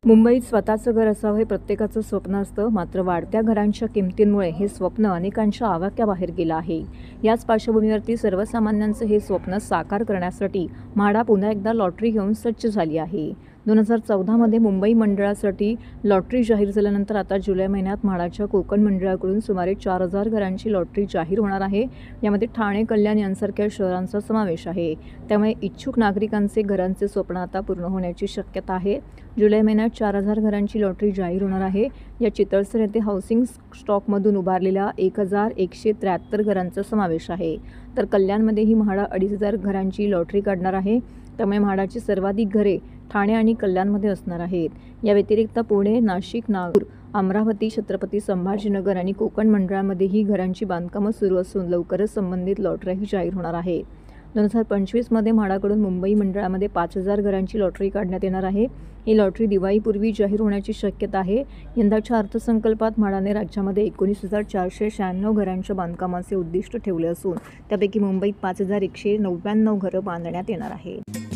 मुंबईत स्वतःचं घर असावं हे प्रत्येकाचं स्वप्न असतं, मात्र वाढत्या घरांच्या किमतींमुळे हे स्वप्न अनेकांच्या आवाक्याबाहेर गेलं आहे. याच पार्श्वभूमीवरती सर्वसामान्यांचं हे स्वप्न साकार करण्यासाठी म्हाडा पुन्हा एकदा लॉटरी घेऊन सज्ज झाली आहे. 2014मध्ये मुंबई मंडळासाठी लॉटरी जाहीर झाल्यानंतर आता जुलै महिन्यात म्हाडाच्या कोकण मंडळाकडून सुमारे 4,000 घरांची लॉटरी जाहीर होणार आहे. यामध्ये ठाणे, कल्याण यांसारख्या शहरांचा समावेश आहे. त्यामुळे इच्छुक नागरिकांचे घरांचे स्वप्न आता पूर्ण होण्याची शक्यता आहे. जुलै महिन्यात 4,000 घरांची लॉटरी जाहीर होणार आहे. या चितळसर येथे हाऊसिंग स्टॉकमधून उभारलेल्या 1,173 घरांचा समावेश आहे. तर कल्याणमध्येही म्हाडा 2,500 घरांची लॉटरी काढणार आहे. त्यामुळे म्हाडाची सर्वाधिक घरे ठाणे आणि कल्याणमध्ये असणार आहेत. या व्यतिरिक्त पुणे, नाशिक, नागपूर, अमरावती, छत्रपती संभाजीनगर आणि कोकण मंडळामध्येही घरांची बांधकामं सुरू असून लवकरच संबंधित लॉटऱ्याही जाहीर होणार आहेत. 2025मध्ये म्हाडाकडून मुंबई मंडळामध्ये 5,000 घरांची लॉटरी काढण्यात येणार आहे. ही लॉटरी दिवाळीपूर्वी जाहीर होण्याची शक्यता आहे. यंदाच्या अर्थसंकल्पात म्हाडाने राज्यामध्ये 19,496 घरांच्या बांधकामाचे उद्दिष्ट ठेवले असून त्यापैकी मुंबईत 5,199 घरं बांधण्यात येणार आहेत.